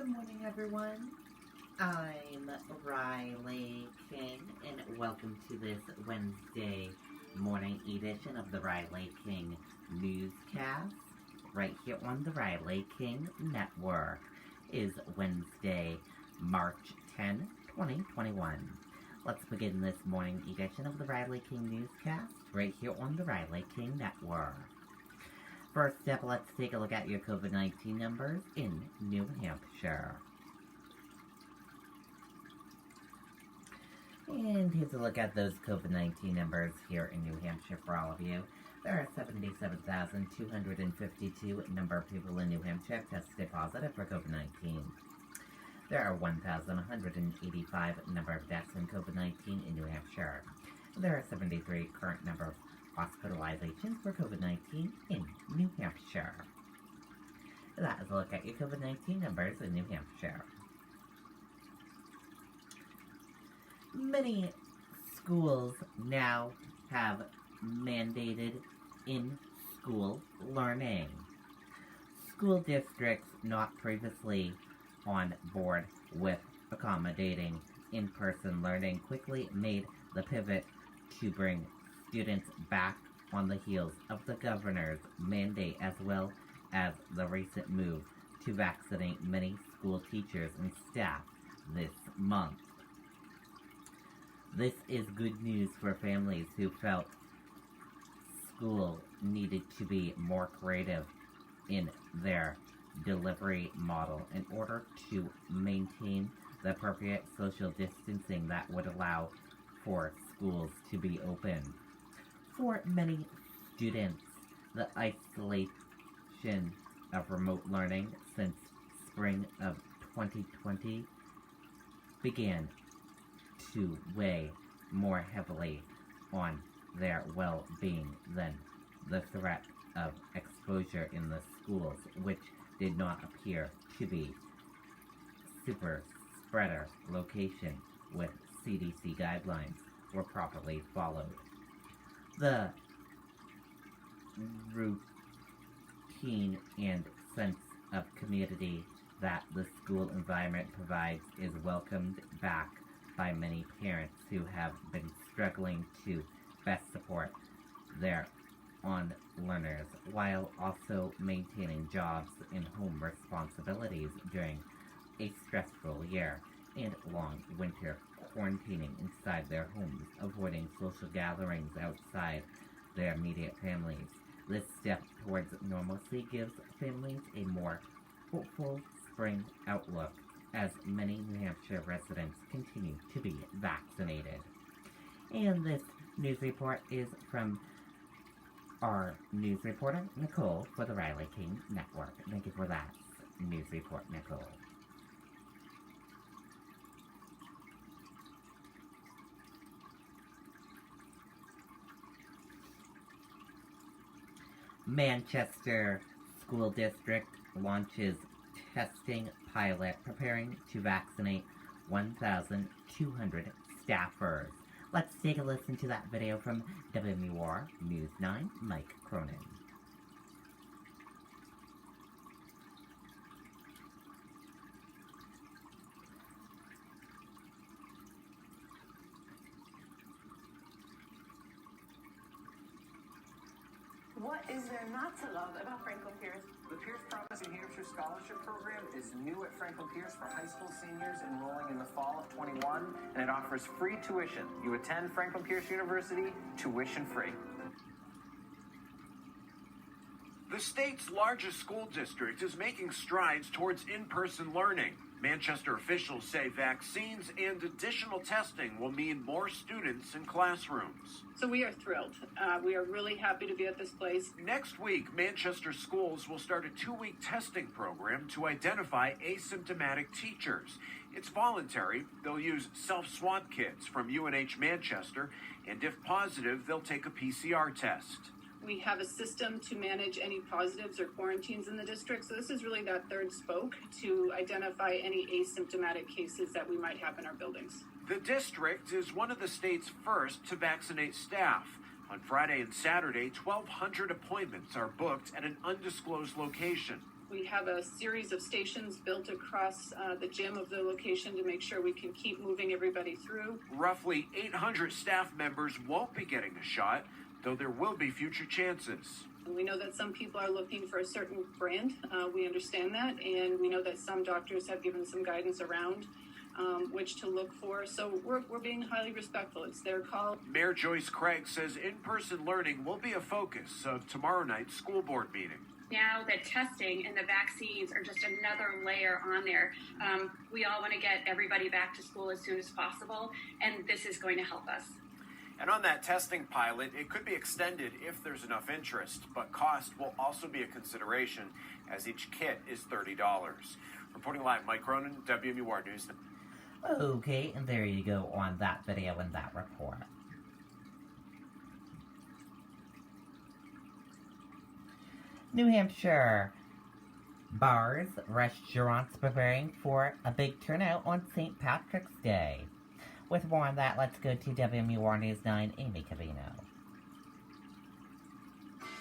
Good morning, everyone. I'm Riley King, and welcome to this Wednesday morning edition of the Riley King Newscast, right here on the Riley King Network. It is Wednesday, March 10, 2021. Let's begin this morning edition of the Riley King Newscast, right here on the Riley King Network. First up, let's take a look at your COVID-19 numbers in New Hampshire. And here's a look at those COVID-19 numbers here in New Hampshire for all of you. There are 77,252 number of people in New Hampshire tested positive for COVID-19. There are 1,185 number of deaths in COVID-19 in New Hampshire. There are 73 current number of hospitalizations for COVID-19 in New Hampshire. That is a look at your COVID-19 numbers in New Hampshire. Many schools now have mandated in-school learning. School districts not previously on board with accommodating in-person learning quickly made the pivot to bring students back on the heels of the governor's mandate, as well as the recent move to vaccinate many school teachers and staff this month. This is good news for families who felt school needed to be more creative in their delivery model in order to maintain the appropriate social distancing that would allow for schools to be open. For many students, the isolation of remote learning since spring of 2020 began to weigh more heavily on their well-being than the threat of exposure in the schools, which did not appear to be super spreader location with CDC guidelines were properly followed. The routine and sense of community that the school environment provides is welcomed back by many parents who have been struggling to best support their learners while also maintaining jobs and home responsibilities during a stressful year and long winter, quarantining inside their homes, avoiding social gatherings outside their immediate families. This step towards normalcy gives families a more hopeful spring outlook as many New Hampshire residents continue to be vaccinated. And this news report is from our news reporter, Nicole, for the Riley King Network. Thank you for that news report, Nicole. Manchester School District launches testing pilot preparing to vaccinate 1,200 staffers. Let's take a listen to that video from WMUR News 9, Mike Cronin. What is there not to love about Franklin Pierce? The Pierce Promise New Hampshire Scholarship Program is new at Franklin Pierce for high school seniors enrolling in the fall of 21, and it offers free tuition. You attend Franklin Pierce University tuition free. The state's largest school district is making strides towards in-person learning. Manchester officials say vaccines and additional testing will mean more students in classrooms. So we are thrilled. We are really happy to be at this place. Next week, Manchester schools will start a 2-week testing program to identify asymptomatic teachers. It's voluntary. They'll use self-swab kits from UNH Manchester, and if positive, they'll take a PCR test. We have a system to manage any positives or quarantines in the district. So this is really that third spoke to identify any asymptomatic cases that we might have in our buildings. The district is one of the state's first to vaccinate staff. On Friday and Saturday, 1,200 appointments are booked at an undisclosed location. We have a series of stations built across the gym of the location to make sure we can keep moving everybody through. Roughly 800 staff members won't be getting a shot, though there will be future chances. We know that some people are looking for a certain brand. We understand that, and we know that some doctors have given some guidance around which to look for. So we're being highly respectful. It's their call. Mayor Joyce Craig says in-person learning will be a focus of tomorrow night's school board meeting. Now that testing and the vaccines are just another layer on there, we all want to get everybody back to school as soon as possible, and this is going to help us. And on that testing pilot, it could be extended if there's enough interest, but cost will also be a consideration as each kit is $30. Reporting live, Mike Cronin, WMUR News. Okay, and there you go on that video and that report. New Hampshire bars, restaurants preparing for a big turnout on St. Patrick's Day. With more on that, let's go to WMUR News 9, Amy Cavino.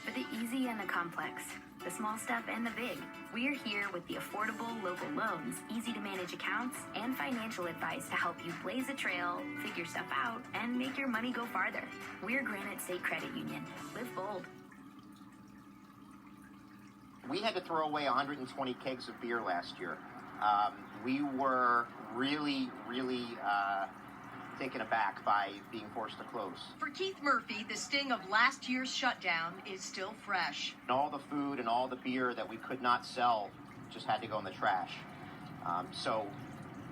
For the easy and the complex, the small stuff and the big, we're here with the affordable local loans, easy to manage accounts, and financial advice to help you blaze a trail, figure stuff out, and make your money go farther. We're Granite State Credit Union. Live bold. We had to throw away 120 kegs of beer last year. We were really taken aback by being forced to close. For Keith Murphy, the sting of last year's shutdown is still fresh. And all the food and all the beer that we could not sell just had to go in the trash. So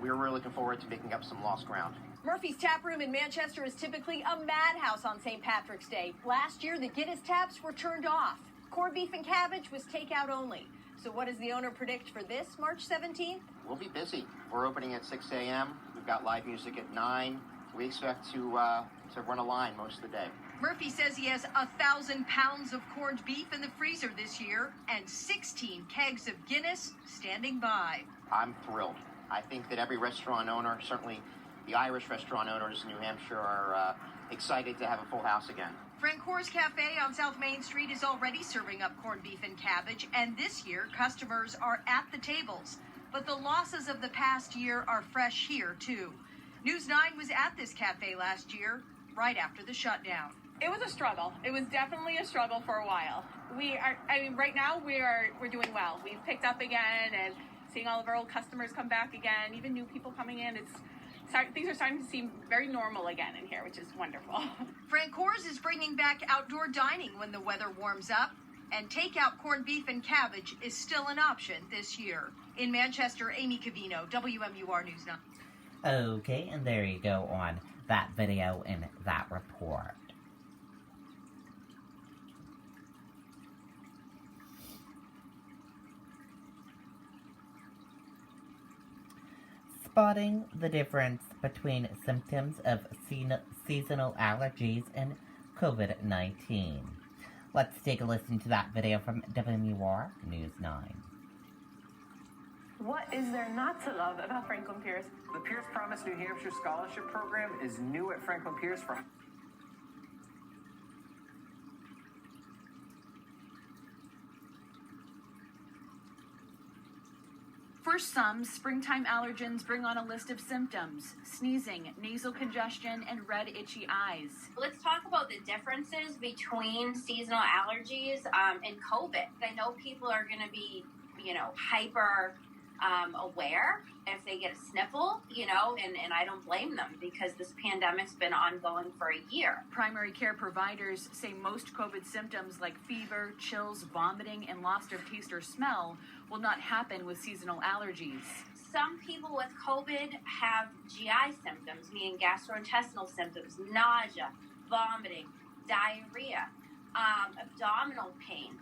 we're really looking forward to making up some lost ground. Murphy's Tap Room in Manchester is typically a madhouse on St. Patrick's Day. Last year, the Guinness taps were turned off. Corned beef and cabbage was takeout only. So what does the owner predict for this March 17th? We'll be busy. We're opening at 6 a.m. We've got live music at 9. We expect to run a line most of the day. Murphy says he has 1,000 pounds of corned beef in the freezer this year and 16 kegs of Guinness standing by. I'm thrilled. I think that every restaurant owner, certainly the Irish restaurant owners in New Hampshire, are excited to have a full house again. Francour's Cafe on South Main Street is already serving up corned beef and cabbage, and this year customers are at the tables. But the losses of the past year are fresh here, too. News 9 was at this cafe last year, right after the shutdown. It was a struggle. It was definitely a struggle for a while. Right now we're doing well. We've picked up again and seeing all of our old customers come back again, even new people coming in. Things are starting to seem very normal again in here, which is wonderful. Francour's is bringing back outdoor dining when the weather warms up, and takeout corned beef and cabbage is still an option this year. In Manchester, Amy Cavino, WMUR News 9. Okay, and there you go on that video and that report. Spotting the difference between symptoms of seasonal allergies and COVID-19. Let's take a listen to that video from WMUR News 9. What is there not to love about Franklin Pierce? The Pierce Promise New Hampshire Scholarship Program is new at Franklin Pierce for... For some, springtime allergens bring on a list of symptoms: sneezing, nasal congestion, and red, itchy eyes. Let's talk about the differences between seasonal allergies and COVID. I know people are going to be, hyper aware if they get a sniffle, and I don't blame them because this pandemic's been ongoing for a year. Primary care providers say most COVID symptoms like fever, chills, vomiting, and loss of taste or smell will not happen with seasonal allergies. Some people with COVID have GI symptoms, meaning gastrointestinal symptoms, nausea, vomiting, diarrhea, abdominal pain.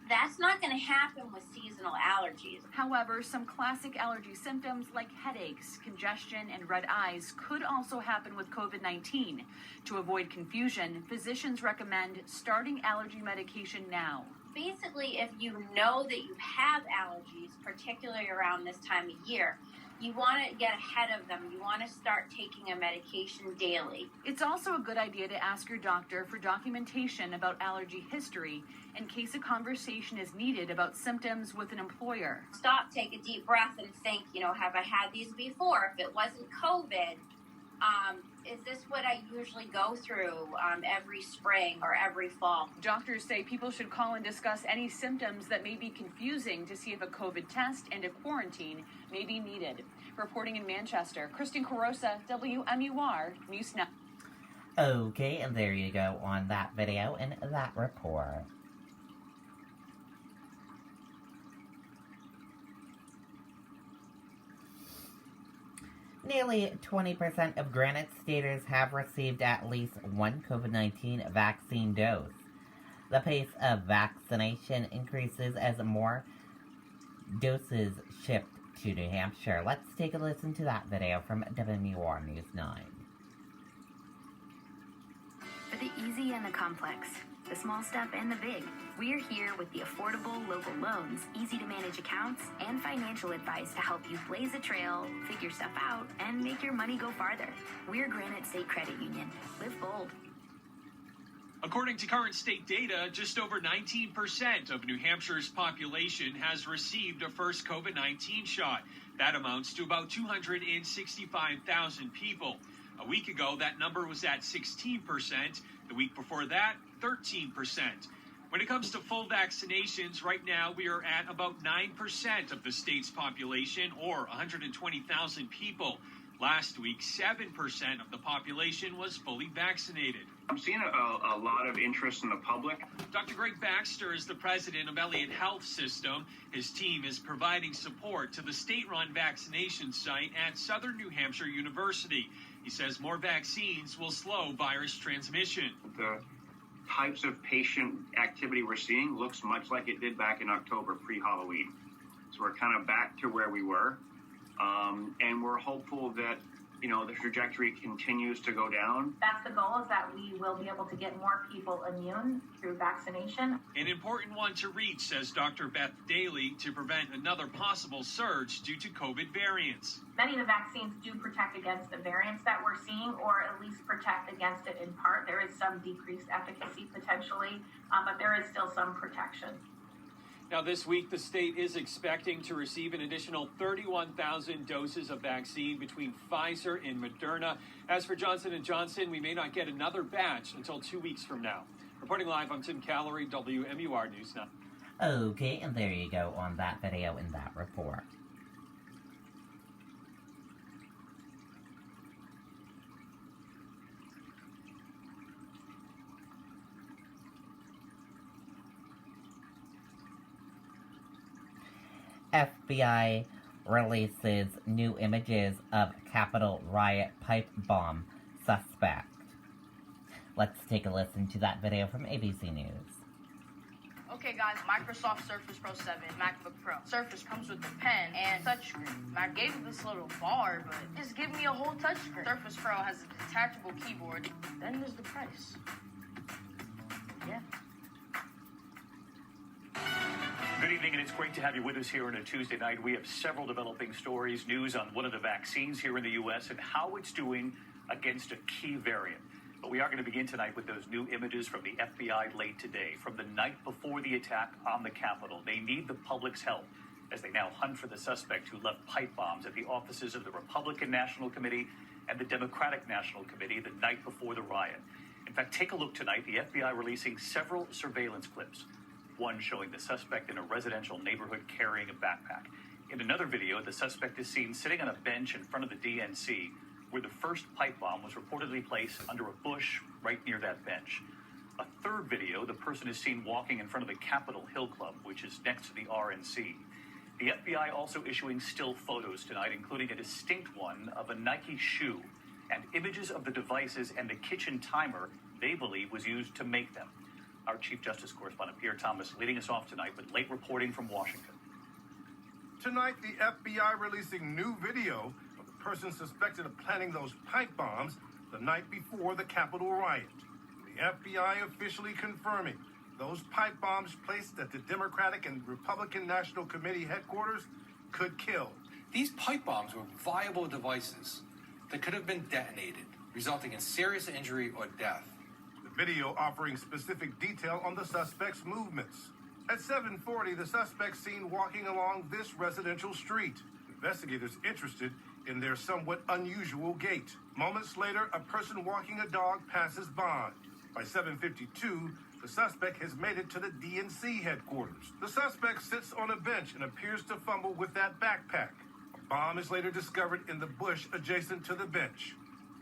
That's not going to happen with seasonal allergies. However, some classic allergy symptoms like headaches, congestion, and red eyes could also happen with COVID-19. To avoid confusion, physicians recommend starting allergy medication now. Basically, if you know that you have allergies, particularly around this time of year, you want to get ahead of them. You want to start taking a medication daily. It's also a good idea to ask your doctor for documentation about allergy history in case a conversation is needed about symptoms with an employer. Stop, take a deep breath, and think, have I had these before? If it wasn't COVID, is this what I usually go through every spring or every fall? Doctors say people should call and discuss any symptoms that may be confusing to see if a COVID test and a quarantine may be needed. Reporting in Manchester, Kristen Carosa, WMUR News Now. Okay, and there you go on that video and that report. Nearly 20% of Granite Staters have received at least one COVID-19 vaccine dose. The pace of vaccination increases as more doses shipped to New Hampshire. Let's take a listen to that video from WMUR News 9. For the easy and the complex, the small stuff and the big, we're here with the affordable local loans, easy to manage accounts, and financial advice to help you blaze a trail, figure stuff out, and make your money go farther. We're Granite State Credit Union. Live bold. According to current state data, just over 19% of New Hampshire's population has received a first COVID-19 shot. That amounts to about 265,000 people. A week ago, that number was at 16%. The week before that, 13%. When it comes to full vaccinations, right now we are at about 9% of the state's population, or 120,000 people. Last week, 7% of the population was fully vaccinated. I'm seeing a lot of interest in the public. Dr. Greg Baxter is the president of Elliott Health System. His team is providing support to the state-run vaccination site at Southern New Hampshire University. He says more vaccines will slow virus transmission. The types of patient activity we're seeing looks much like it did back in October pre-Halloween. So we're kind of back to where we were. And we're hopeful that, the trajectory continues to go down. That's the goal, is that we will be able to get more people immune through vaccination. An important one to reach, says Dr. Beth Daly, to prevent another possible surge due to COVID variants. Many of the vaccines do protect against the variants that we're seeing, or at least protect against it in part. There is some decreased efficacy potentially, but there is still some protection. Now, this week, the state is expecting to receive an additional 31,000 doses of vaccine between Pfizer and Moderna. As for Johnson & Johnson, we may not get another batch until 2 weeks from now. Reporting live, I'm Tim Callery, WMUR News Now. Okay, and there you go on that video and that report. FBI releases new images of Capitol riot pipe bomb suspect. Let's take a listen to that video from ABC News. Okay guys, Microsoft Surface Pro 7 MacBook Pro. Surface comes with the pen and touchscreen. I gave it this little bar, but just give me a whole touchscreen. Surface Pro has a detachable keyboard. Then there's the price. Yeah. Good evening, and it's great to have you with us here on a Tuesday night. We have several developing stories, news on one of the vaccines here in the U.S. and how it's doing against a key variant. But we are going to begin tonight with those new images from the FBI late today, from the night before the attack on the Capitol. They need the public's help as they now hunt for the suspect who left pipe bombs at the offices of the Republican National Committee and the Democratic National Committee the night before the riot. In fact, take a look tonight. The FBI releasing several surveillance clips. One showing the suspect in a residential neighborhood carrying a backpack. In another video, the suspect is seen sitting on a bench in front of the DNC, where the first pipe bomb was reportedly placed under a bush right near that bench. A third video, the person is seen walking in front of the Capitol Hill Club, which is next to the RNC. The FBI also issuing still photos tonight, including a distinct one of a Nike shoe and images of the devices and the kitchen timer they believe was used to make them. Our Chief Justice correspondent Pierre Thomas leading us off tonight with late reporting from Washington. Tonight, the FBI releasing new video of the person suspected of planning those pipe bombs the night before the Capitol riot. The FBI officially confirming those pipe bombs placed at the Democratic and Republican National Committee headquarters could kill. These pipe bombs were viable devices that could have been detonated, resulting in serious injury or death. The video offering specific detail on the suspect's movements. At 7:40, the suspect seen walking along this residential street. Investigators interested in their somewhat unusual gait. Moments later, a person walking a dog passes by. By 7:52, the suspect has made it to the DNC headquarters. The suspect sits on a bench and appears to fumble with that backpack. A bomb is later discovered in the bush adjacent to the bench.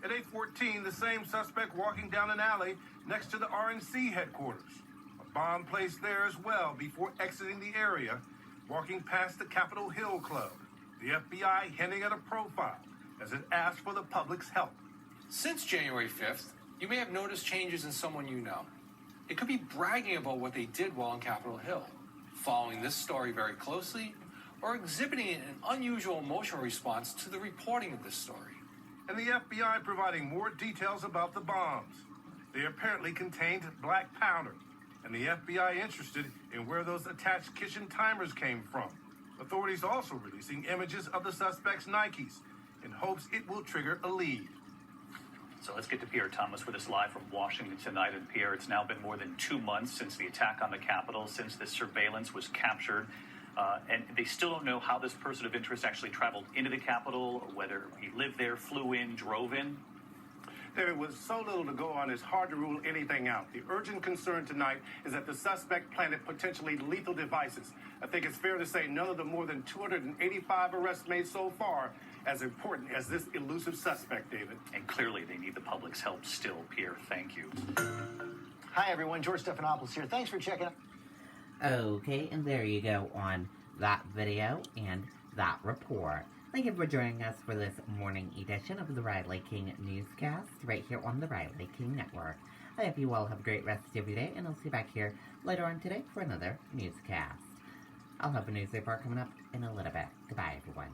At 8:14, the same suspect walking down an alley next to the RNC headquarters. A bomb placed there as well before exiting the area, walking past the Capitol Hill Club. The FBI hinting at a profile as it asks for the public's help. Since January 5th, you may have noticed changes in someone you know. It could be bragging about what they did while on Capitol Hill, following this story very closely, or exhibiting an unusual emotional response to the reporting of this story. And the FBI providing more details about the bombs. They apparently contained black powder, and the FBI interested in where those attached kitchen timers came from. Authorities also releasing images of the suspect's Nikes in hopes it will trigger a lead. So let's get to Pierre Thomas with us live from Washington tonight. And Pierre, it's now been more than 2 months since the attack on the Capitol, since this surveillance was captured. And they still don't know how this person of interest actually traveled into the Capitol, whether he lived there, flew in, drove in. David, with so little to go on, it's hard to rule anything out. The urgent concern tonight is that the suspect planted potentially lethal devices. I think it's fair to say none of the more than 285 arrests made so far as important as this elusive suspect, David. And clearly they need the public's help still. Pierre, thank you. Hi, everyone. George Stephanopoulos here. Thanks for checking out. Okay, and there you go on that video and that report. Thank you for joining us for this morning edition of the Riley King Newscast right here on the Riley King Network. I hope you all have a great rest of your day, and I'll see you back here later on today for another newscast. I'll have a news report coming up in a little bit. Goodbye, everyone.